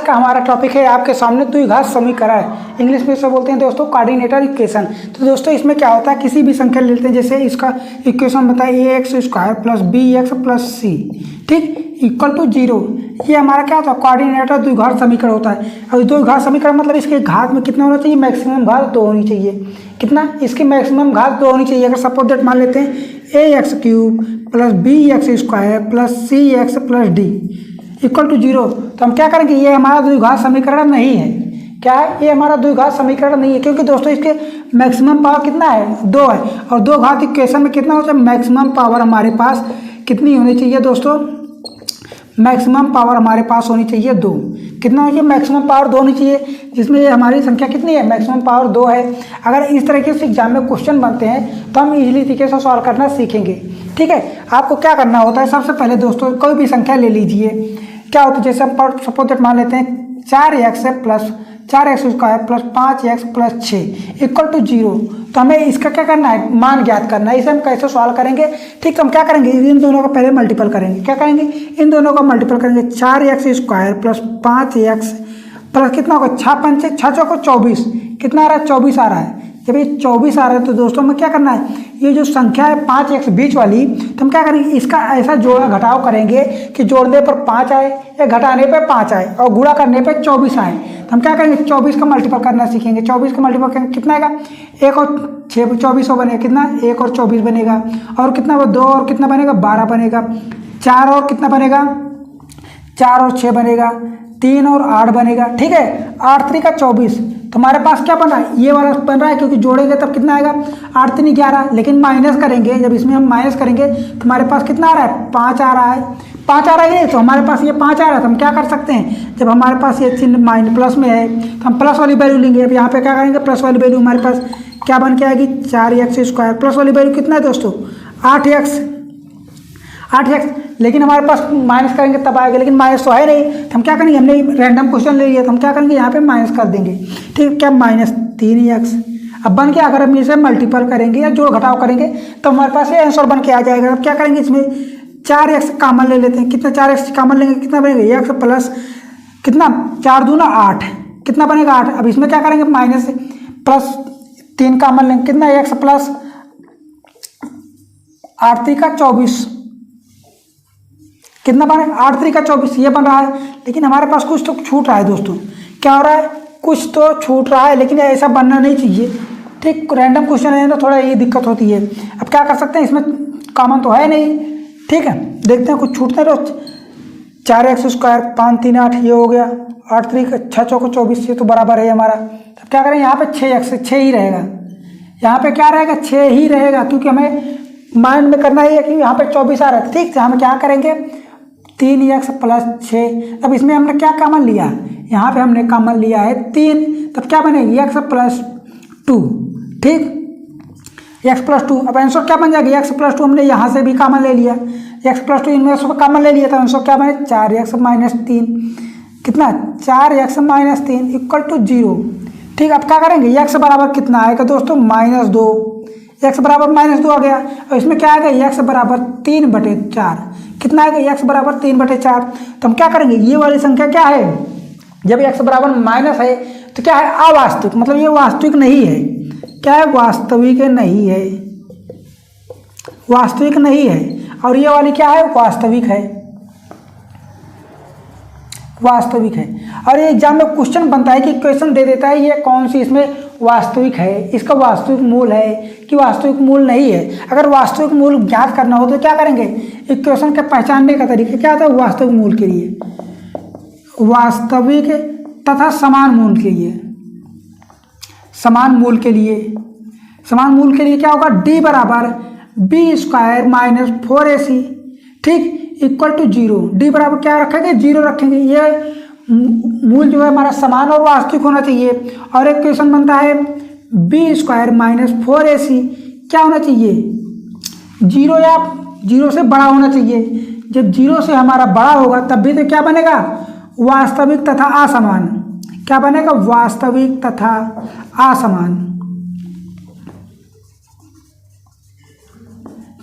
का हमारा टॉपिक है आपके सामने द्विघात समीकरण, इंग्लिश में इसे बोलते हैं दोस्तों कोऑर्डिनेटर इक्वेशन। तो दोस्तों इसमें क्या होता है, किसी भी संख्या ले लेते हैं, जैसे इसका इक्वेशन बताइए a x square plus b x plus c, ठीक, इक्वल टू 0। ये हमारा क्या होता है, कोऑर्डिनेटर द्विघात समीकरण होता है। और द्विघात समीकरण मतलब इसके घात में कितना होना चाहिए, मैक्सिमम घात 2 होनी चाहिए। कितना, इसकी मैक्सिमम घात 2 होनी चाहिए। अगर सपोज दैट मान लेते हैं a x cube plus b x square plus c x plus d equal to 0, तो हम क्या करेंगे, ये हमारा द्विघात समीकरण नहीं है। क्या है, ये हमारा द्विघात समीकरण नहीं है, क्योंकि दोस्तों इसके मैक्सिमम पावर कितना है, 2 है। और दो घात इक्वेशन में कितना होता है, मैक्सिमम पावर हमारे पास कितनी होनी चाहिए दोस्तों, मैक्सिमम पावर हमारे पास होनी चाहिए 2। कितना होनी चाहिए, मैक्सिमम पावर 2 होनी चाहिए, जिसमें ये हमारी संख्या कितनी है, मैक्सिमम पावर 2 है। अगर इस तरीके से एग्जाम में क्वेश्चन बनते हैं तो हम इजीली तरीके से सॉल्व करना सीखेंगे। ठीक है, आपको क्या करना होता है, सबसे पहले दोस्तों कोई भी संख्या ले लीजिए। क्या होता है, जैसे हम सपोज दैट मान लेते हैं 4x plus 4x square plus 5x plus 6 equal to 0। तो हमें इसका क्या करना है, मान ज्ञात करना है। इसे हम कैसे सॉल्व करेंगे, ठीक, तो हम क्या करेंगे, इन दोनों का पहले मल्टीपल करेंगे। क्या करेंगे, इन दोनों का मल्टीपल करेंगे। 4x square plus 5x plus कितना होगा, 6 चौको 24, कितना आ रहा है, 24 आ रहा है। जब ये 24 आ रहा है तो दोस्तों हमें क्या करना है, ये जो संख्या है 5x बीच वाली, तो हम क्या करेंगे, इसका ऐसा जोड़ा घटाव करेंगे कि जोड़ने पर 5 आए या घटाने पर 5 आए और गुणा करने पर 24 आए। तो हम क्या करेंगे, 24 का मल्टीपल करना सीखेंगे। 24 का मल्टीपल करेंगे, कितना आएगा, 1 और 6 24 बनेगा, कितना 1 और 24 बनेगा, और कितना 2 और कितना बनेगा, 12 बनेगा, 4 और कितना बनेगा, 4 और 6 बनेगा, 3 और 8 बनेगा। ठीक है, 8 3 का 24। तो हमारे पास क्या बन रहा है, ये वाला बन रहा है, क्योंकि जोड़ेंगे तब कितना आएगा, 8 3 11। लेकिन माइनस करेंगे, जब इसमें हम माइनस करेंगे तो हमारे पास कितना आ रहा है, 5 आ रहा है। 5 आ रहा है, तो हमारे पास ये 5 आ रहा है। तो हम क्या कर सकते हैं, जब हमारे पास ये चिन्ह माइनस प्लस में है तो हम प्लस वाली वैल्यू लेंगे। अब यहाँ पे क्या करेंगे, प्लस वाली वैल्यू हमारे पास क्या बन के आएगी, 4x स्क्वायर प्लस वाली वैल्यू कितना है दोस्तों, 8x। लेकिन हमारे पास माइनस करेंगे तब आएगा, लेकिन माइनस तो है नहीं। तो हम क्या करेंगे, हमने रैंडम क्वेश्चन ले लिया, तो हम क्या करेंगे, यहाँ पे माइनस कर देंगे। ठीक है, क्या -3x अब बन के, अगर हम इसे मल्टीपल करेंगे या जोड़ घटाव करेंगे तो हमारे पास ये आंसर बन के आ जाएगा। अब क्या करेंगे, इसमें 4x कॉमन ले लेते हैं। कितना, 4x कॉमन लेंगे, कितना बनेगा, x प्लस कितना, 4 दूना 8, कितना बनेगा 8। अब इसमें क्या करेंगे, माइनस प्लस 3 कॉमन लेंगे, कितना, x प्लस 8 3 का 24, कितना बने, 8 3 का 24, ये बन रहा है। लेकिन हमारे पास कुछ तो छूट रहा है दोस्तों, क्या हो रहा है, कुछ तो छूट रहा है, लेकिन ऐसा बनना नहीं चाहिए। ठीक, रैंडम क्वेश्चन है तो थोड़ा ये दिक्कत होती है। अब क्या कर सकते हैं, इसमें कॉमन तो है नहीं। ठीक है, देखते हैं कुछ छूटते रहो। 4x स्क्वायर 5 3 8 ये हो गया, 8 3 6 चौको 24, ये तो बराबर है हमारा। अब क्या करें, यहाँ पे 6x ही रहेगा, यहाँ पे क्या रहेगा, 6 ही रहेगा, क्योंकि हमें माइंड में करना है कि यहाँ पे 24 आ रहा है। ठीक, तो हम क्या करेंगे, 3x प्लस 6। अब इसमें हमने क्या कॉमन लिया, यहाँ पे हमने कॉमन लिया है 3, तब क्या बनेगी, x प्लस 2। ठीक, x प्लस 2। अब आंसर क्या बन जाएगा, x प्लस 2 हमने यहाँ से भी कॉमन ले लिया, x प्लस 2 इनमें से कॉमन ले लिया, तो आंसर क्या बने, 4x माइनस 3, कितना, 4x माइनस 3 इक्वल टू 0। ठीक, अब क्या करेंगे, x बराबर कितना आएगा दोस्तों, -2। x बराबर -2 आ गया, और इसमें क्या आएगा, x बराबर 3/4, कितना आएगा, x बराबर 3/4। तो हम क्या करेंगे, ये वाली संख्या क्या है, जब x बराबर माइनस है तो क्या है, अवास्तविक, मतलब ये वास्तविक नहीं है। क्या है, वास्तविक नहीं है, वास्तविक नहीं है। और ये वाली क्या है, वास्तविक है, वास्तविक है। और ये एग्जाम में क्वेश्चन बनता है कि क्वेश्चन दे देता है, ये कौन सी इसमें वास्तविक है, इसका वास्तविक मूल है कि वास्तविक मूल नहीं है। अगर वास्तविक मूल ज्ञात करना हो तो क्या करेंगे, इक्वेशन के पहचानने का तरीका क्या होता है, वास्तविक मूल के लिए, वास्तविक तथा समान मूल के लिए, समान मूल के लिए, समान मूल के लिए क्या होगा, d बराबर b स्क्वायर माइनस 4ac, ठीक, इक्वल टू 0। d बराबर क्या रखेंगे, 0 रखेंगे। ये मूल जो है हमारा समान और वास्तविक होना चाहिए। और एक क्वेश्चन बनता है b स्क्वायर माइनस 4ac, क्या होना चाहिए, 0 या 0 से बड़ा होना चाहिए। जब 0 से हमारा बड़ा होगा तब भी तो क्या बनेगा, वास्तविक तथा असमान। क्या बनेगा, वास्तविक तथा असमान।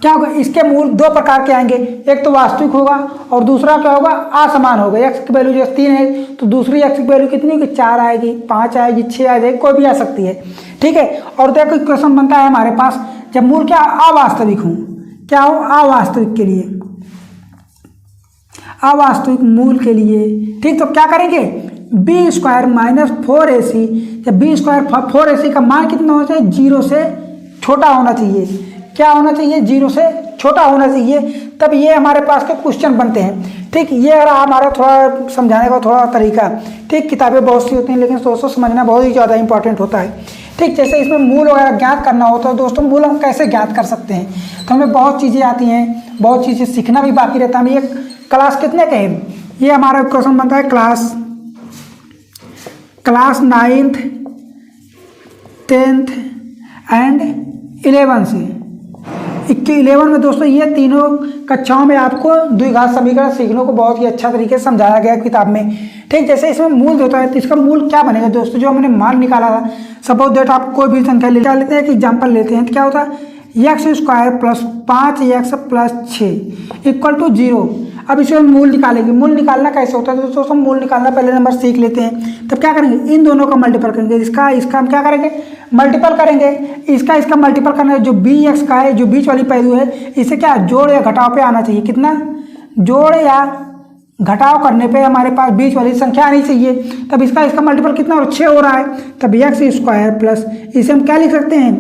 क्या होगा, इसके मूल दो प्रकार के आएंगे, एक तो वास्तविक होगा और दूसरा क्या होगा, असमान होगा। एक्स की वैल्यू जैसे 3 है तो दूसरी एक्स की वैल्यू कितनी होगी, 4 आएगी, 5 आएगी, 6 आ जाएगी, कोई भी आ सकती है, ठीक है। और देखो क्वेश्चन बनता है हमारे पास, जब मूल क्या अवास्तविक हो, क्या हो, अवास्तविक के लिए, अवास्तविक मूल के लिए, ठीक। तो क्या करेंगे, बी स्क्वायर माइनस 4ac, जब बी स्क्वायर 4ac का मान कितना होना चाहिए, 0 से छोटा होना चाहिए, क्या होना चाहिए, 0 से छोटा होना चाहिए, तब ये हमारे पास के क्वेश्चन बनते हैं, ठीक। ये रहा हमारा थोड़ा समझाने का थोड़ा तरीका, ठीक। किताबें बहुत सी होती हैं लेकिन दोस्तों समझना बहुत ही ज़्यादा इंपॉर्टेंट होता है, ठीक। जैसे इसमें मूल वगैरह ज्ञात करना होता है दोस्तों, मूल हम कैसे ज्ञात कर सकते हैं, तो हमें बहुत चीज़ें आती हैं, बहुत चीज़ें सीखना भी बाकी रहता है। हम ये क्लास कितने के हैं, ये हमारा क्वेश्चन बनता है क्लास 9th 10th एंड 11 से 11 में दोस्तों ये तीनों कक्षाओं में आपको द्विघात समीकरण सीखने को बहुत ही अच्छा तरीके से समझाया गया किताब में, ठीक। जैसे इसमें मूल होता है तो इसका मूल क्या बनेगा दोस्तों, जो हमने मान निकाला था, सपोज दैट आप कोई भी संख्या लेते हैं, एक एग्जाम्पल लेते हैं, तो क्या होता है, x square plus 5x plus 6 equal to 0। अब इसमें मूल निकालेंगे, मूल निकालना कैसे होता है दोस्तों, हम मूल निकालना पहले नंबर सीख लेते हैं। तब क्या करेंगे, इन दोनों का मल्टीपल करेंगे, इसका हम क्या करेंगे, मल्टीपल करेंगे, इसका मल्टीपल करना है, जो बी एक्स का है, जो बीच वाली पहलू है, इसे क्या जोड़ या घटाव पे आना चाहिए, कितना जोड़ या घटाव करने पे हमारे पास बीच वाली संख्या आनी चाहिए। तब इसका मल्टीपल कितना और 6 हो रहा है, तब एक्स स्क्वायर प्लस, इसे हम क्या लिख सकते हैं,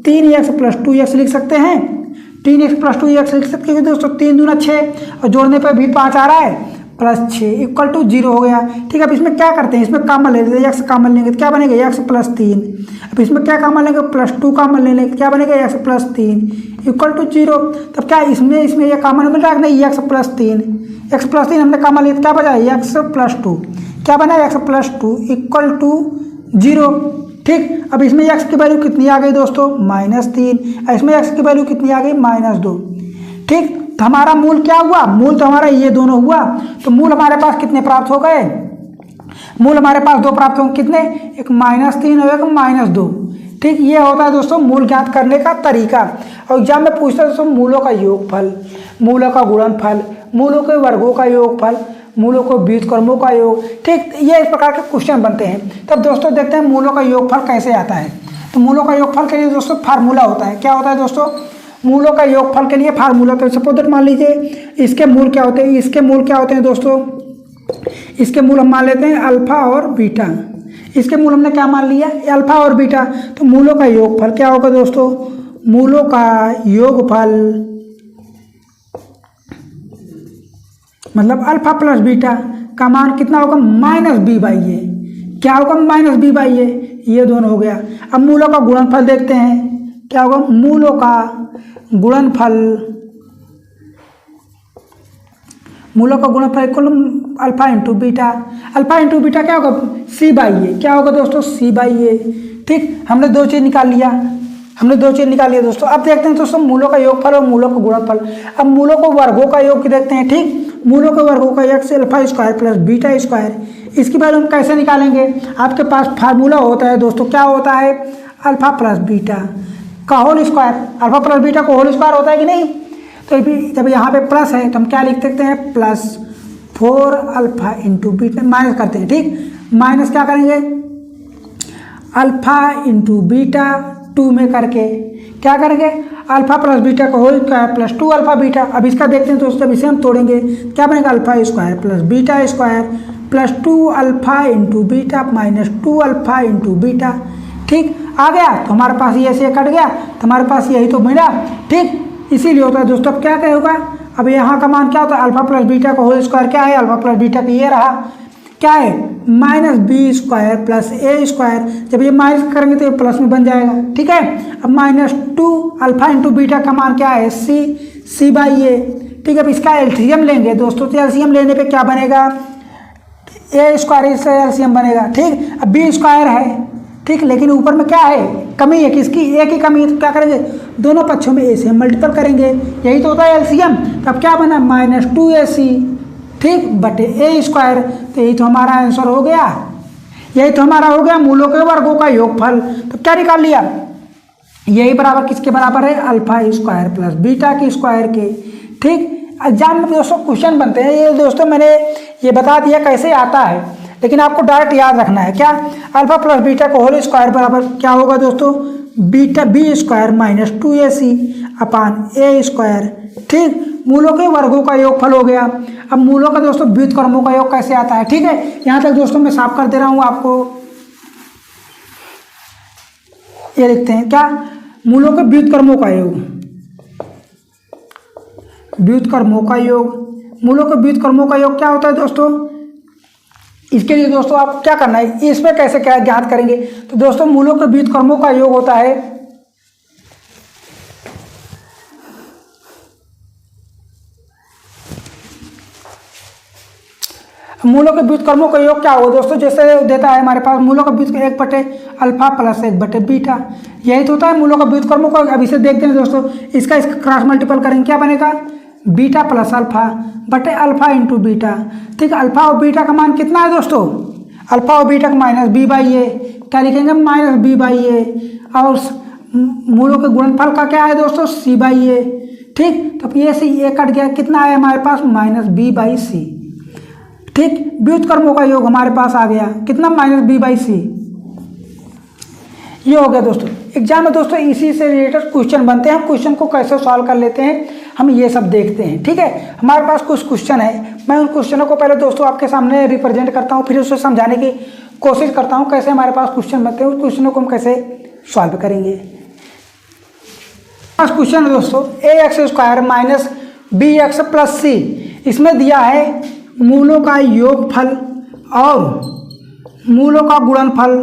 3x प्लस 2x लिख सकते हैं, 3x प्लस 2x लिख सकते हैं दोस्तों, 3 दूना 6 और जोड़ने पे भी 5 आ रहा है, प्लस 6 इक्वल टू 0 हो गया, ठीक है। अब इसमें क्या करते हैं, इसमें कॉमन ले लेते हैं, x कॉमन लेंगे तो क्या बनेगा, x प्लस 3। अब इसमें क्या कॉमन लेंगे, प्लस 2 कॉमन ले लेंगे, क्या बनेगा, x प्लस 3 इक्वल टू 0। तब क्या इसमें ये कॉमन मिल रहा है नहीं, x प्लस 3 हमने कॉमन लिया, क्या बचा, x प्लस 2, क्या बना, x प्लस 2 इक्वल टू 0, ठीक। अब इसमें x की वैल्यू कितनी आ गई दोस्तों, -3, इसमें x की वैल्यू कितनी आ गई, -2, ठीक। तो हमारा मूल क्या हुआ, मूल तो हमारा ये दोनों हुआ, तो मूल हमारे पास कितने प्राप्त हो गए, मूल हमारे पास 2 प्राप्त होंगे, कितने, एक -3 और एक -2, ठीक। ये होता है दोस्तों मूल ज्ञात करने का तरीका। और एग्जाम में पूछता है दोस्तों मूलों का योगफल, मूलों का गुणनफल, मूलों के वर्गों का योगफल, मूलों को व्युत्क्रमों का योग, ठीक। ये इस प्रकार के क्वेश्चन बनते हैं। तब दोस्तों देखते हैं मूलों का योगफल कैसे आता है। तो मूलों का योगफल के लिए दोस्तों फार्मूला होता है, क्या होता है दोस्तों, मूलों का योगफल के लिए फार्मूला। तो सपोज दैट मान लीजिए इसके मूल क्या होते हैं, इसके मूल क्या होते हैं दोस्तों, इसके मूल हम मान लेते हैं अल्फा और बीटा, इसके मूल हमने क्या मान लिया, अल्फा और बीटा। तो मूलों का योगफल क्या होगा दोस्तों, मूलों का योगफल मतलब अल्फा प्लस बीटा का मान कितना होगा, -b/a, क्या होगा, -b/a, ये दोनों हो गया। अब मूलों का गुणनफल देखते हैं, क्या होगा, मूलों का गुणनफल, मूलों का गुणनफल equal alpha into beta, alpha into beta क्या होगा, c/a, क्या होगा दोस्तों, c/a, ठीक। हमने 2 चीज़ निकाल लिया, दोस्तों। अब देखते हैं दोस्तों मूलों का योगफल और मूलों का गुणनफल। अब मूलों को वर्गों का योग देखते हैं, ठीक। मूलों के वर्गों का x alpha square plus beta square, इसकी वैल्यू हम कैसे निकालेंगे, आपके पास फार्मूला होता है दोस्तों, क्या होता है, अल्फा प्लस बीटा का whole square, alpha plus beta का होल स्क्वायर होता है कि नहीं। तो जब यहाँ पे प्लस है तो हम क्या लिख सकते हैं, +4 अल्फा इंटू बीटा, माइनस करते हैं, ठीक। माइनस क्या करेंगे, अल्फा इंटू बीटा 2 में करके क्या करेंगे, अल्फा प्लस बीटा का whole square plus 2 alpha beta. अब इसका देखते हैं दोस्तों, इसे हम तोड़ेंगे, क्या बनेगा, alpha square plus beta square plus 2 alpha into beta minus 2 alpha into beta, ठीक। आ गया तो हमारे पास ये से कट गया, तो हमारे पास यही तो मिला, ठीक। इसीलिए होता है दोस्तों, अब क्या होगा, अब यहाँ का मान क्या होता है, अल्फा प्लस बीटा का होल स्क्वायर क्या है, अल्फा प्लस बीटा का ये रहा, क्या है, -b² प्लस a²। जब ये माइनस करेंगे तो ये प्लस में बन जाएगा, ठीक है। अब -2 अल्फा इंटू बीटा का मान क्या है, c/a, ठीक है। अब इसका एलसीएम लेंगे दोस्तों, तो एलसीएम लेने पे क्या बनेगा, a² से एलसीएम बनेगा, ठीक। अब b² है, ठीक, लेकिन ऊपर में क्या है, कमी है, किसकी, a की कमी है। तो क्या करेंगे, दोनों पक्षों में a से मल्टीपल करेंगे, यही तो होता है एलसीएम। तब क्या बना, -2ac, ठीक, बटे a²। तो यही तो हमारा आंसर हो गया, यही तो हमारा हो गया मूलों के वर्गों का योगफल। तो क्या निकाल लिया, यही बराबर किसके बराबर है, अल्फा स्क्वायर प्लस बीटा की स्क्वायर के। ठीक, एग्जाम में दोस्तों क्वेश्चन बनते हैं, ये दोस्तों मैंने ये बता दिया कैसे आता है, लेकिन आपको डायरेक्ट याद रखना है क्या, अल्फा प्लस बीटा का होल स्क्वायर बराबर क्या होगा दोस्तों, beta b square minus 2ac upon a square. ठीक, मूलों के वर्गों का योगफल हो गया। अब मूलों का दोस्तों व्युत्क्रमों का योग कैसे आता है, ठीक है, यहाँ तक दोस्तों मैं साफ कर दे रहा हूँ आपको। ये लिखते हैं क्या, मूलों के व्युत्क्रमों का योग, व्युत्क्रमों का योग, मूलों के व्युत्क्रमों का योग क्या होता है दोस्तों। इसके लिए दोस्तों आप क्या करना है, इसमें कैसे क्या ज्ञात करेंगे, तो दोस्तों मूलों के व्युत्क्रमों का योग होता है, मूलों के व्युत्क्रमों का योग क्या होगा दोस्तों, जैसे देता है हमारे पास मूलों का व्युत्क्रम 1/अल्फा प्लस 1/बीटा, यही तो होता है मूलों का व्युत्क्रमों का। अब इसे देखते हैं दोस्तों, इसका क्रॉस मल्टीपल करेंगे, क्या बनेगा, बीटा प्लस अल्फा बटे अल्फा इंटू बीटा। ठीक, अल्फा और बीटा का मान कितना है दोस्तों, अल्फा और बीटा का माइनस बी बाई ए, क्या लिखेंगे माइनस बी बाई ए, और मूलों के गुणनफल का क्या है दोस्तों, सी बाई ए। ठीक, तो ये से ये कट गया, कितना है हमारे पास माइनस बी बाई सी। ठीक, व्युत्क्रमों का योग हमारे पास आ गया कितना, माइनस बी बाई सी। ये हो गया दोस्तों। एग्जाम में दोस्तों इसी से रिलेटेड क्वेश्चन बनते हैं, हम क्वेश्चन को कैसे सॉल्व कर लेते हैं हम ये सब देखते हैं। ठीक है, हमारे पास कुछ क्वेश्चन है, मैं उन क्वेश्चनों को पहले दोस्तों आपके सामने रिप्रेजेंट करता हूँ, फिर उसे समझाने की कोशिश करता हूँ कैसे हमारे पास क्वेश्चन बनते हैं, उस क्वेश्चनों को हम कैसे सॉल्व करेंगे। क्वेश्चन है दोस्तों, a x square minus b x plus c, इसमें दिया है मूलों का योगफल और मूलों का गुणनफल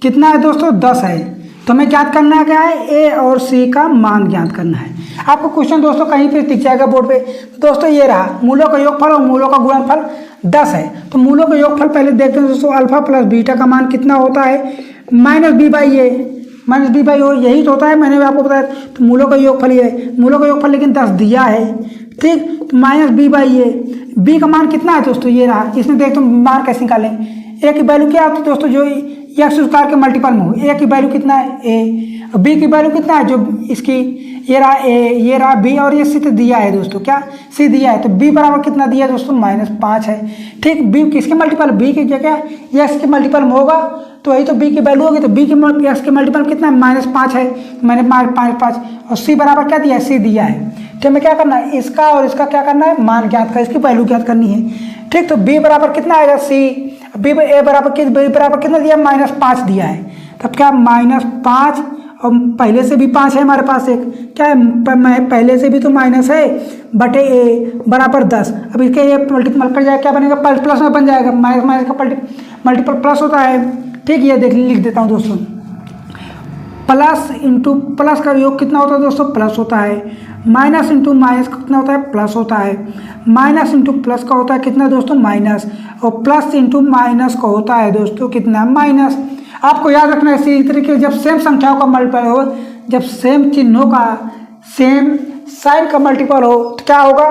कितना है दोस्तों, 10 है। तो हमें ज्ञात करना है क्या है, ए और सी का मान ज्ञात करना है। आपको क्वेश्चन दोस्तों कहीं पे दिख जाएगा बोर्ड पे, तो दोस्तों ये रहा मूलों का योगफल और मूलों का गुणनफल 10 है। तो मूलों का योगफल पहले देखते हैं दोस्तों, अल्फा प्लस बीटा का मान कितना होता है, minus b by a, minus b by o, यही तो होता है, मैंने आपको बताया। तो मूलों का योगफल ये है, मूलों का योगफल लेकिन 10 दिया है। ठीक, तो minus b by a, b का मान कितना है दोस्तों, ये रहा। इसमें देखते हैं मान कैसे निकालें, ए की वैल्यू क्या होती है दोस्तों, जो एक्स स्क्वायर के मल्टीपल में हो, ए की वैल्यू कितना है ए, बी की वैल्यू कितना है जो इसकी, ये रहा ए, ये रहा बी, और ये सी तो दिया है दोस्तों, क्या सी दिया है। तो बी बराबर कितना दिया है दोस्तों, -5 है। ठीक, बी किसके मल्टीपल, बी की जगह एक्स के मल्टीपल में होगा, तो वही तो बी की वैल्यू होगी, तो बी की एक्स के मल्टीपल कितना है, -5 है, मैंने 5, और सी बराबर क्या दिया है, सी दिया है। तो हमें क्या करना है, इसका और इसका क्या करना है, मान ज्ञात कर, इसकी वैल्यू ज्ञात करनी है। ठीक, तो बी बराबर कितना आएगा, सी, बी ए बराबर कितना दिया, -5 दिया है। तब क्या -5, और पहले से भी 5 है हमारे पास, एक क्या है, पहले से भी तो माइनस है, बटे ए बराबर 10। अब इसके ये मल्टीपल कर जाएगा, क्या बनेगा, प्लस में बन जाएगा, माइनस माइनस का मल्टीपल प्लस होता है। ठीक, ये लिख देता हूँ दोस्तों, प्लस इंटू प्लस का योग कितना होता है दोस्तों, प्लस होता है, माइनस इंटू माइनस कितना होता है, प्लस होता है, माइनस इंटू प्लस का होता है कितना दोस्तों, माइनस, और प्लस इंटू माइनस का होता है दोस्तों कितना, माइनस। आपको याद रखना है इसी तरीके जब सेम संख्याओं का मल्टीपल हो, जब सेम चिन्हों का सेम साइन का मल्टीपल हो तो क्या होगा,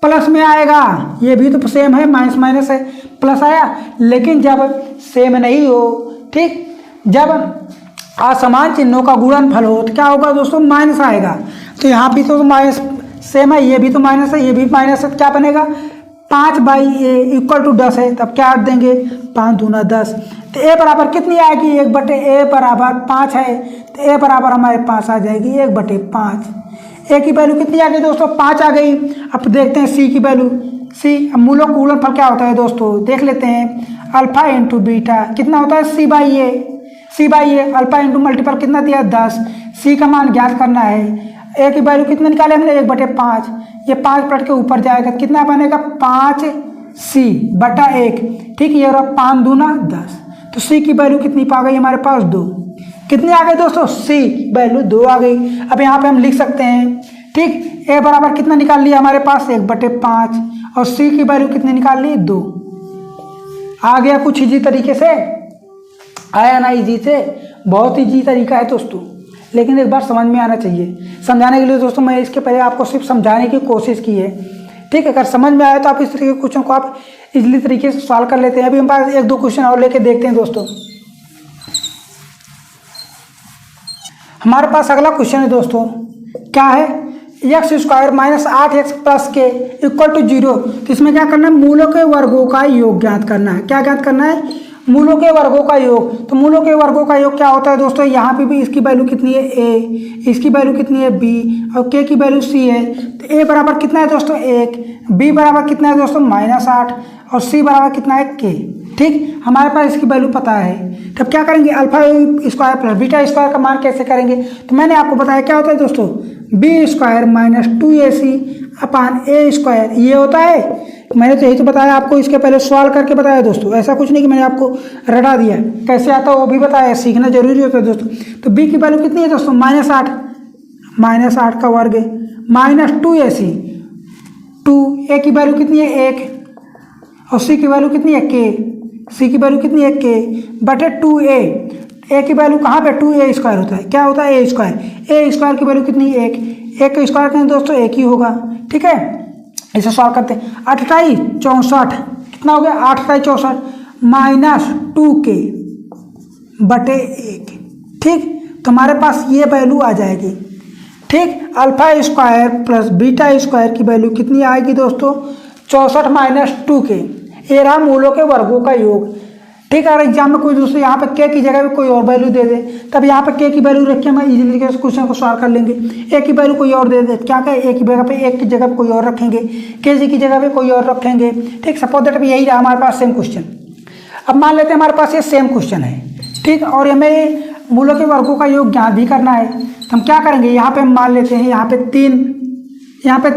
प्लस में आएगा। ये भी तो सेम है, माइनस माइनस है, प्लस आया। लेकिन जब सेम नहीं हो, ठीक, जब असमान चिन्हों का गुणनफल हो तो क्या होगा दोस्तों, माइनस आएगा। तो यहाँ भी तो माइनस सेम है, ये भी तो माइनस है, ये भी माइनस है, क्या बनेगा, 5 बाई ए इक्वल टू 10 है। तब क्या हट देंगे, 5 दूना 10। तो ए बराबर कितनी आएगी, 1/ए बराबर 5 है, तो ए बराबर हमारे पास आ जाएगी 1/5। ए की वैल्यू कितनी आ गई दोस्तों, 5 आ गई। अब देखते हैं सी की वैल्यू, सी, अब मूलों का गुणनफल क्या होता है दोस्तों, देख लेते हैं, अल्फा इंटू बीटा कितना होता है, c by a, alpha into multiple कितना दिया, 10। सी का मान ज्ञात करना है, ए की वैल्यू कितने निकाले हमने, 1/5, ये 5 पलट के ऊपर जाएगा, कितना बनेगा, 5c/1। ठीक, ये रहा 5 दूना 10। तो सी की वैल्यू कितनी पा गई हमारे पास, 2। कितनी आ गई दोस्तों, सी वैल्यू 2 आ गई। अब यहाँ पे हम लिख सकते हैं, ठीक, ए बराबर कितना निकाल लिया हमारे पास, 1/5, और सी की वैल्यू कितनी निकाल ली, 2। आ गया कुछ इजी तरीके से, आया ना इजी से, बहुत इजी तरीका है दोस्तों, लेकिन एक बार समझ में आना चाहिए। समझाने के लिए दोस्तों मैं इसके पहले आपको सिर्फ समझाने की कोशिश की है। ठीक है, अगर समझ में आया तो आप इस तरीके के क्वेश्चन को आप इजीली तरीके से सॉल्व कर लेते हैं। अभी हम पास 1-2 क्वेश्चन और लेके देखते हैं दोस्तों। हमारे पास अगला क्वेश्चन है दोस्तों, क्या है, x square minus 8x plus के इक्वल टू 0। तो इसमें क्या करना है, मूलों के वर्गों का योग ज्ञात करना है। क्या ज्ञात करना है, मूलों के वर्गों का योग। तो मूलों के वर्गों का योग क्या होता है दोस्तों, यहाँ पे भी इसकी वैल्यू कितनी है a, इसकी वैल्यू कितनी है b और k की वैल्यू c है। तो a बराबर कितना है दोस्तों 1, b बराबर कितना है दोस्तों -8 और c बराबर कितना है k। ठीक, हमारे पास इसकी वैल्यू पता है। तब क्या करेंगे, alpha square plus beta square का मान कैसे करेंगे। तो मैंने आपको बताया क्या होता है दोस्तों, B square minus 2ac upon a square, ये होता है। मैंने तो यही तो बताया आपको, इसके पहले सवाल करके बताया दोस्तों, ऐसा कुछ नहीं कि मैंने आपको रटा दिया। कैसे आता है वो भी बताया, सीखना जरूरी होता है दोस्तों। तो b की वैल्यू कितनी है दोस्तों -8 का वर्ग माइनस 2ac, 2 a की वैल्यू कितनी है 1 और c की वैल्यू कितनी है k, c की वैल्यू कितनी है k बटे 2a। a की वैल्यू कहाँ पे 2a स्क्वायर होता है, क्या होता है a स्क्वायर की वैल्यू कितनी है 1, 1 का स्क्वायर करें दोस्तों 1 ही होगा। ठीक है, इसे सॉल्व करते हैं। 8 64 कितना हो गया, 8 64 माइनस 2k बटे 1। ठीक, तो हमारे पास ये वैल्यू आ जाएगी। ठीक, alpha square plus beta square की वैल्यू कितनी आएगी दोस्तों 64 माइनस 2k। ये रहा मूलों के वर्गों का योग। ठीक है, अगर एग्जाम में कोई दूसरे यहाँ पे k की जगह पे कोई और वैल्यू दे दे, तब यहाँ पे k की वैल्यू रख के हम इजीली क्वेश्चन को सॉल्व कर लेंगे। a की वैल्यू कोई और दे दे, क्या कहे, a की जगह पे 1 की जगह पे कोई और रखेंगे, kg की जगह पे कोई और रखेंगे। ठीक, सपोज दैट यही रहा हमारे पास सेम क्वेश्चन। अब मान लेते हैं हमारे पास ये सेम क्वेश्चन है। ठीक, और हमें मूलों के वर्गों का योग ज्ञात भी करना है। तो हम क्या करेंगे, यहाँ पे हम मान लेते हैं यहाँ पे 3, यहाँ पे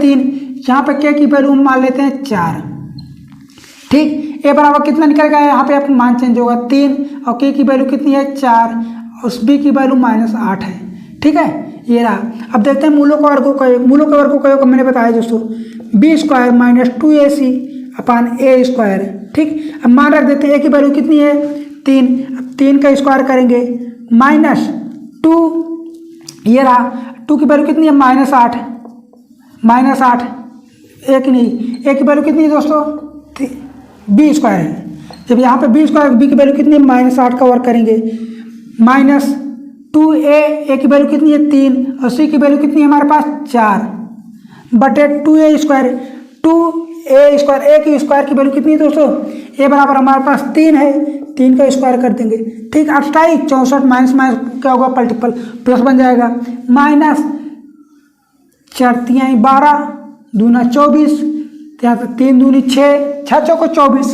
k की वैल्यू मान लेते हैं 4। ठीक, a बराबर कितना निकलेगा, यहाँ पे आपका मान चेंज होगा 3 और k की वैल्यू कितनी है 4 और उस b की वैल्यू -8 है। ठीक है, ये रहा। अब देखते हैं मूलों के वर्गों का योग। मूलों के वर्गों का योग मैंने बताया दोस्तों, b square minus 2ac upon a square. ठीक, अब मान रख देते हैं a की वैल्यू कितनी है 3, अब 3 का स्क्वायर करेंगे -2, ये रहा 2 की वैल्यू कितनी है -8, एक नहीं, a की वैल्यू कितनी है दोस्तों b स्क्वायर है। जब यहाँ पे b स्क्वायर, b की वैल्यू कितनी है -8 का वर्ग करेंगे -2a की वैल्यू कितनी है 3 और c की वैल्यू कितनी है हमारे पास 4 बटे 2a square, 2a square, a की स्क्वायर की वैल्यू कितनी है दोस्तों, a बराबर हमारे पास 3 है, 3 का स्क्वायर कर देंगे। ठीक, 28 64 माइनस क्या होगा मल्टीपल प्लस बन जाएगा -4 12 दूना 24, यहाँ पे 3 दूनी 6, 6 चौको 24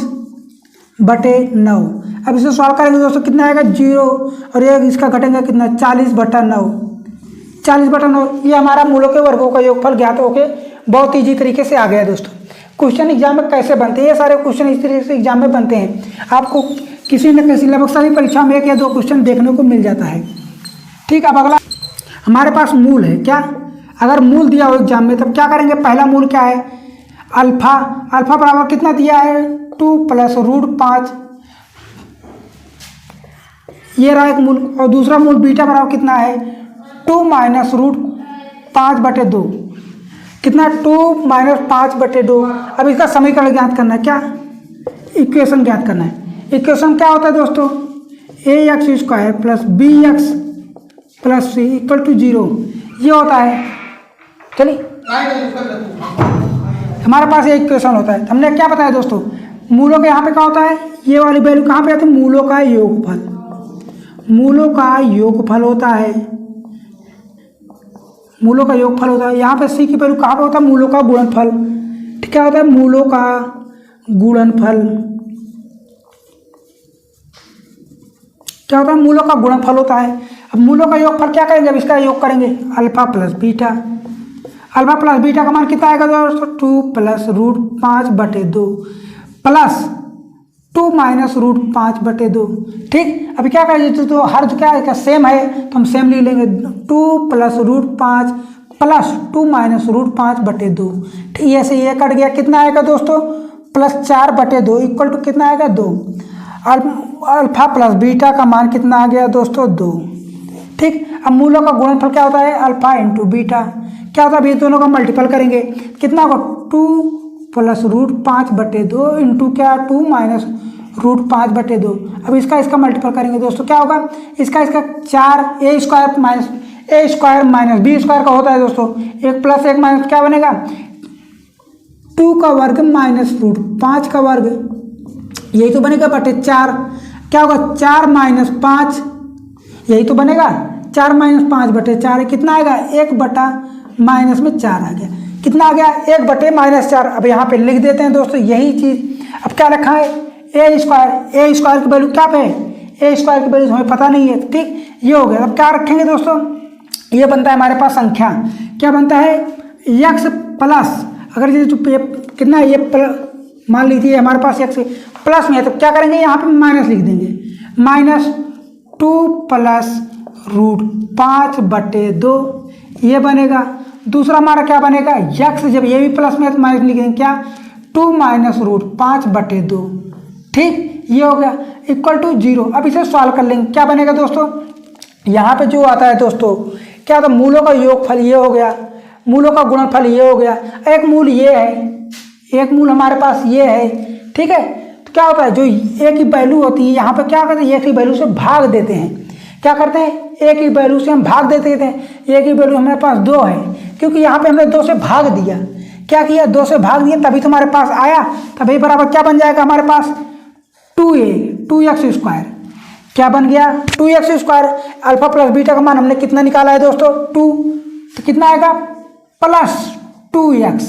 बटे 9। अब इसे सॉल्व करेंगे दोस्तों, कितना आएगा 0 और ये इसका घटेगा कितना 40 बटा 9, 40 बटा 9। ये हमारा मूलों के वर्गों का योगफल ज्ञात होके बहुत ईजी तरीके से आ गया दोस्तों। क्वेश्चन एग्जाम में कैसे बनते हैं, ये सारे क्वेश्चन इस तरीके से एग्जाम में बनते हैं। आपको किसी न किसी लगभग सभी परीक्षा में 1 या 2 क्वेश्चन देखने को मिल जाता है। ठीक, अब अगला हमारे पास मूल है। क्या, अगर मूल दिया हो एग्जाम में तब क्या करेंगे, पहला मूल क्या है अल्फा बराबर कितना दिया है 2 + √5, ये रहा एक मूल। और दूसरा मूल बीटा बराबर कितना है 2 - √5 बटे 2, कितना 2 - 5 बटे 2। अब इसका समीकरण ज्ञात करना है, क्या इक्वेशन ज्ञात करना है। इक्वेशन क्या होता है दोस्तों, ax square plus bx plus c = 0, ये होता है। चलिए, हमारे पास एक इक्वेशन होता है। हमने क्या बताया दोस्तों, मूलों के यहाँ पे क्या होता है, ये वाली वैल्यू कहाँ पे आती है, मूलों का योगफल, मूलों का योगफल होता है, मूलों का योगफल होता है। यहाँ पे c की वैल्यू कहाँ पे होता है, मूलों का गुणनफल। ठीक, क्या होता है, मूलों का गुणनफल, क्या होता है, मूलों का गुणनफल होता है। अब मूलों का योगफल क्या करेंगे, अब इसका योग करेंगे alpha plus beta. Alpha plus beta का मान कितना आएगा दोस्तों 2 + √5 बटे 2 प्लस 2 - √5 बटे 2। ठीक, अभी क्या करेंगे, तो हर जो क्या है सेम है तो हम सेम ले लेंगे, 2 + √5 प्लस 2 - √5 बटे 2। ठीक, ऐसे ये कट गया, कितना आएगा दोस्तों +4 बटे 2 इक्वल टू कितना आएगा 2। अल्फा प्लस बीटा का मान कितना आ गया दोस्तों 2। ठीक, अब मूलों का गुणनफल क्या होता है, अल्फा इंटू बीटा। क्या होता है, ये दोनों का मल्टीपल करेंगे, कितना होगा 2 + √5 बटे 2 इंटू क्या 2 - √5 बटे 2। अब इसका मल्टीपल करेंगे दोस्तों, क्या होगा, इसका 4 a square minus a square minus b square का होता है दोस्तों, एक प्लस एक माइनस क्या बनेगा, 2 का वर्ग माइनस रूट 5 का वर्ग, यही तो बनेगा बटे 4, क्या होगा 4 माइनस 5, यही तो बनेगा 4 माइनस 5 बटे 4, कितना आएगा 1 बटा माइनस में 4 आ गया, कितना आ गया 1 बटे माइनस 4। अब यहाँ पे लिख देते हैं दोस्तों यही चीज़। अब क्या रखा है ए स्क्वायर की वैल्यू क्या पे है, ए स्क्वायर की वैल्यू हमें पता नहीं है, ठीक, ये हो गया। अब क्या रखेंगे दोस्तों, ये बनता है हमारे पास संख्या, क्या बनता है एक्स प्लस, अगर ये जो कितना है ये मान लीजिए हमारे पास एक्स प्लस में है तो क्या करेंगे यहाँ पे माइनस लिख देंगे, -2 प्लस रूट 5 बटे 2 ये बनेगा। दूसरा हमारा क्या बनेगा यक्स, जब ये भी प्लस में है तो माइनस लिख देंगे क्या 2 माइनस रूट 5 बटे 2, ठीक, ये हो गया इक्वल टू 0। अब इसे सॉल्व कर लेंगे, क्या बनेगा दोस्तों, यहाँ पे जो आता है दोस्तों क्या होता है मूलों का योगफल ये हो गया, मूलों का गुणनफल ये हो गया, एक मूल ये है, एक मूल हमारे पास ये है, ठीक है। तो क्या होता है जो ए की वैल्यू होती है यहाँ पे क्या करते हैं, ए की वैल्यू से भाग देते हैं, क्या करते हैं ए की वैल्यू से हम भाग देते हैं, ए की वैल्यू हमारे पास 2 है, क्योंकि यहाँ पे हमने 2 से भाग दिया, क्या किया 2 से भाग दिया तभी तो हमारे पास आया, तभी बराबर क्या बन जाएगा हमारे पास 2x स्क्वायर, क्या बन गया 2x square. Alpha plus beta का मान हमने कितना निकाला है दोस्तों 2, तो कितना आएगा प्लस 2x,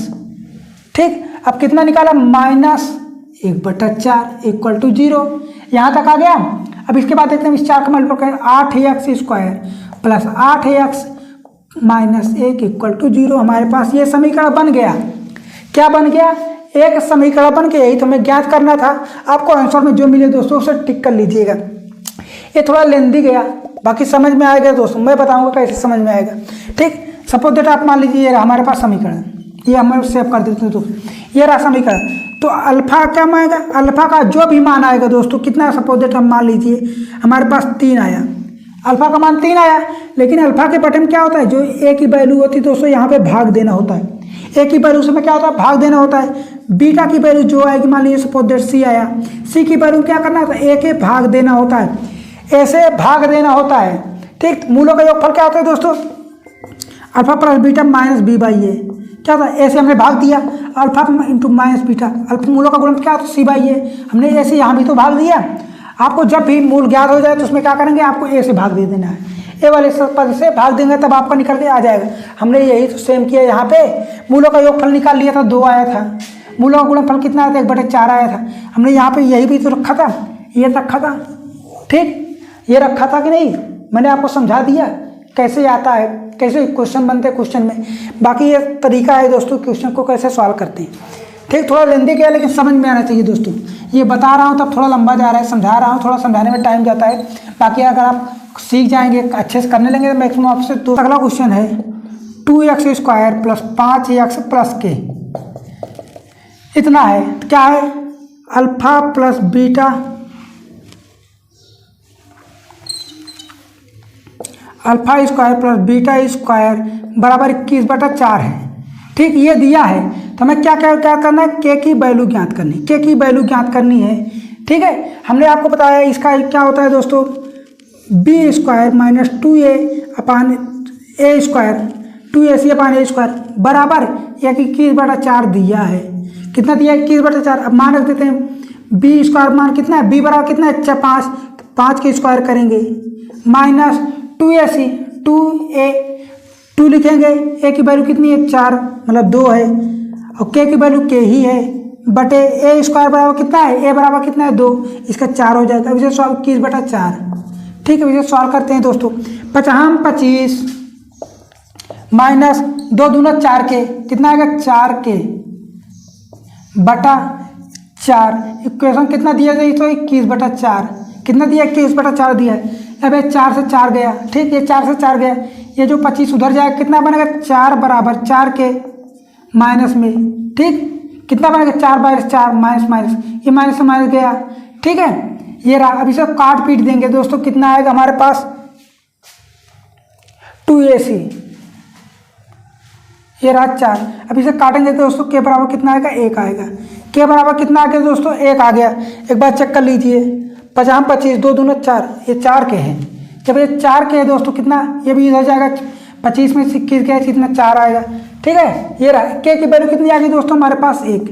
ठीक। अब कितना निकाला -1/4 इक्वल टू 0, यहाँ तक आ गया। अब इसके बाद देखते हैं इस 4 का multiply 8x square plus 8x minus 1 equal to 0, हमारे पास ये समीकरण बन गया, क्या बन गया एक समीकरण बन गया। यही तो हमें ज्ञात करना था, आपको आंसर में जो मिले दोस्तों उसे टिक कर लीजिएगा। ये थोड़ा लेंदी गया, बाकी समझ में आएगा दोस्तों, मैं बताऊंगा कैसे समझ में आएगा, ठीक। सपोज दैट आप मान लीजिए हमारे पास समीकरण, ये हम सेव कर देते हैं दोस्तों, ये रहा समीकरण। तो अल्फा क्या आएगा, अल्फा का जो भी मान आएगा दोस्तों कितना, सपोज दैट हम मान लीजिए हमारे पास 3 आया, अल्फा का मान 3 आया, लेकिन अल्फा के बटन क्या होता है जो ए की वैल्यू होती है दोस्तों यहाँ पे भाग देना होता है, ए की वैल्यू से क्या होता है भाग देना होता है। बीटा की वैल्यू जो आएगी मान लीजिए सपोज दैट सी आया, सी की वैल्यू क्या करना होता है ए के भाग देना होता है, ऐसे भाग देना होता है, ठीक। मूलों का योगफल क्या होता है दोस्तों alpha plus beta minus b by a, क्या होता है ऐसे हमने भाग दिया alpha into minus beta, alpha मूलों का गुणन क्या होता है सी बाई ए, हमने ऐसे यहाँ भी तो भाग दिया। आपको जब भी मूल ज्ञात हो जाए तो उसमें क्या करेंगे आपको ए से भाग दे देना है, ए वाले पद से भाग देंगे तब आपका निकल के आ जाएगा। हमने यही तो सेम किया, यहाँ पे मूलों का योगफल निकाल लिया था 2 आया था, मूलों का गुणनफल कितना आया था 1/4 आया था, हमने यहाँ पे यही भी तो रखा था, ये रखा था, ठीक, ये रखा था कि नहीं, मैंने आपको समझा दिया कैसे आता है, कैसे क्वेश्चन बनते हैं क्वेश्चन में। बाकी ये तरीका है दोस्तों क्वेश्चन को कैसे सॉल्व करते हैं, ठीक। थोड़ा लेंदी क्या है लेकिन समझ में आना चाहिए दोस्तों, ये बता रहा हूँ तब थोड़ा लंबा जा रहा है, समझा रहा हूँ थोड़ा समझाने में टाइम जाता है। बाकी अगर आप सीख जाएंगे अच्छे से करने लेंगे तो मैक्सिमम आपसे। तो अगला क्वेश्चन है 2x square plus 5x plus के, इतना है, तो क्या है alpha plus beta alpha square plus beta square बराबर 21/4 है, ठीक। ये दिया है तो हमें क्या करना है के की वैल्यू ज्ञात करनी, के की वैल्यू ज्ञात करनी है, ठीक है। हमने आपको बताया इसका क्या होता है दोस्तों B square minus 2a upon a square 2ac upon a square बराबर 21/4 दिया है, कितना दिया 21/4। अब मान रख देते हैं बी स्क्वायर मान कितना है, बी बराबर कितना है 5 के स्क्वायर करेंगे माइनस 2ac 2 लिखेंगे, ए की वैल्यू कितनी है 4 मतलब 2 है, और के की वैल्यू के ही है बटे ए स्क्वायर बराबर कितना है ए बराबर कितना है 2, इसका 4 हो जाएगा। अब इसे सॉल्व 21/4, ठीक है। इसे सॉल्व करते हैं दोस्तों 25 माइनस 2 दूना 4 के, कितना आएगा 4 के बटा 4, इक्वेशन कितना दिया जाए तो 21/4, कितना दिया 21/4 दिया है। अब ये 4 से 4 गया, ठीक, ये 4 से 4 गया, ये जो 25 उधर जाएगा कितना बनेगा 4 बराबर 4 के माइनस में, ठीक, कितना बनेगा 4/4 माइनस माइनस, ये माइनस से माइनस गया, ठीक है। ये रहा, अब इसे काट पीट देंगे दोस्तों, कितना आएगा हमारे पास 2ac, ये रहा 4। अब इसे काटेंगे दोस्तों के बराबर कितना आएगा 1 आएगा, के बराबर कितना आ गया दोस्तों 1 आ गया। एक बार चेक कर लीजिए 25 2 दूना 4, ये 4 के हैं, जब ये 4 के है दोस्तों कितना, ये भी इधर जाएगा, 25 में 21 गया कितना 4 आएगा। ठीक है, ये रहा के की वैल्यू कितनी आ गई दोस्तों हमारे पास 1।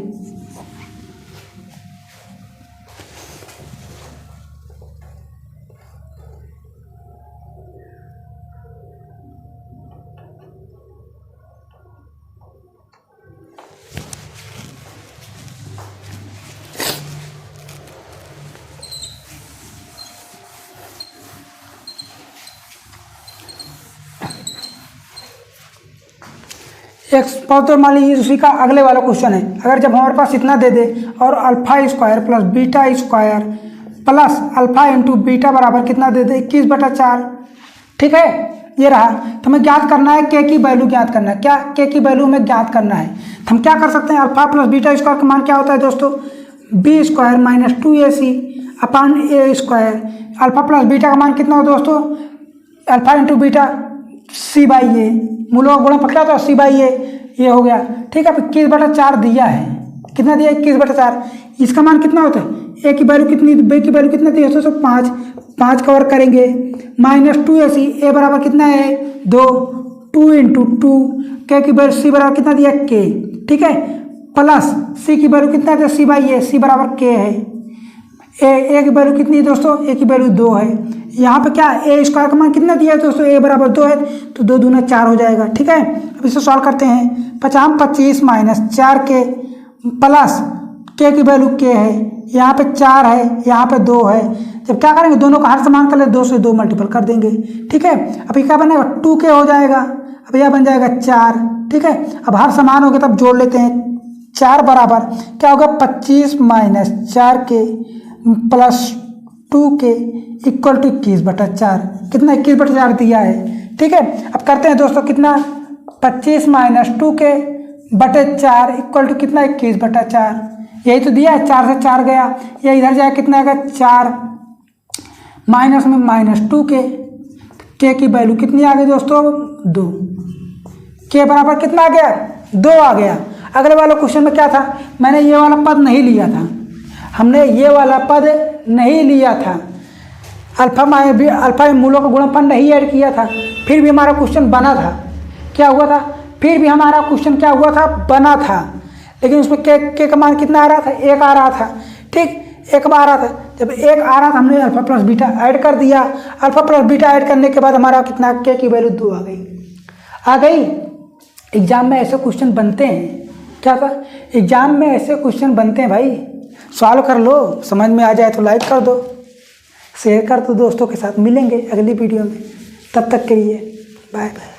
एक और मान लीजिए उसी का अगले वाला क्वेश्चन है, अगर जब हमारे पास इतना दे दे और alpha square plus beta square plus alpha into beta बराबर कितना दे दे 21/4। ठीक है, ये रहा। तो हमें ज्ञात करना है के की वैल्यू ज्ञात करना है। क्या के की वैल्यू हमें ज्ञात करना है, तो हम क्या कर सकते हैं, अल्फा प्लस बीटा स्क्वायर का मान क्या होता है दोस्तों, B square minus 2ac upon a square. Alpha plus beta का मान कितना हो दोस्तों, अल्फा इंटू बीटा c/a, मूलों का गुणनफल क्या होता है c/a, ये हो गया। ठीक है, 21/4 दिया है, कितना दिया 21/4। इसका मान कितना होता है, ए की वैल्यू कितनी, बी की वैल्यू कितना दी है दोस्तों 5 कवर करेंगे, माइनस 2ac, ए बराबर कितना है 2, 2 इंटू 2, के की वैल्यू सी बराबर कितना दिया k। ठीक है, प्लस सी की वैल्यू कितना है c/a, सी बराबर k है। ए की वैल्यू कितनी है दोस्तों, ए की वैल्यू 2 है। यहाँ पे क्या ए स्क्वायर का मान कितना दिया है दोस्तों, ए बराबर 2 है, तो 2 दूना 4 हो जाएगा। ठीक है, अब इसे सॉल्व करते हैं। 25 माइनस 4 के प्लस के की वैल्यू के है, यहाँ पे 4 है, यहाँ पे 2 है। जब क्या करेंगे, दोनों का हर समान कर ले, 2 से 2 मल्टीपल कर देंगे। ठीक है, अब ये क्या बनेगा 2k हो जाएगा, अब यह बन जाएगा 4। ठीक है, अब हर समान हो गया, तब जोड़ लेते हैं। 4 बराबर क्या होगा 25 minus 4k plus 2k equal to 21/4। कितना 21/4 दिया है। ठीक है, अब करते हैं दोस्तों कितना 25 माइनस 2k/4 इक्वल टू कितना 21/4, यही तो दिया है। 4 से 4 गया, ये इधर जाए कितना आएगा 4 माइनस में माइनस 2k, के की वैल्यू कितनी आ गई दोस्तों 2, के बराबर कितना आ गया 2 आ गया। अगले वाला क्वेश्चन में क्या था, मैंने ये वाला पद नहीं लिया था, हमने ये वाला पद नहीं लिया था, अल्फा मूलों का गुणनफल नहीं ऐड किया था, फिर भी हमारा क्वेश्चन बना था। क्या हुआ था, फिर भी हमारा क्वेश्चन क्या हुआ था, बना था। लेकिन उसमें के का मान कितना आ रहा था, 1 आ रहा था। ठीक, 1 आ रहा था, जब 1 आ रहा था हमने अल्फा प्लस बीटा ऐड कर दिया। अल्फा प्लस बीटा ऐड करने के बाद हमारा कितना के की वैल्यू 2 आ गई। एग्जाम में ऐसे क्वेश्चन बनते हैं, क्या था, एग्जाम में ऐसे क्वेश्चन बनते हैं भाई, सॉल्व कर लो, समझ में आ जाए तो लाइक कर दो, शेयर कर दो दोस्तों के साथ। मिलेंगे अगली वीडियो में, तब तक के लिए बाय बाय।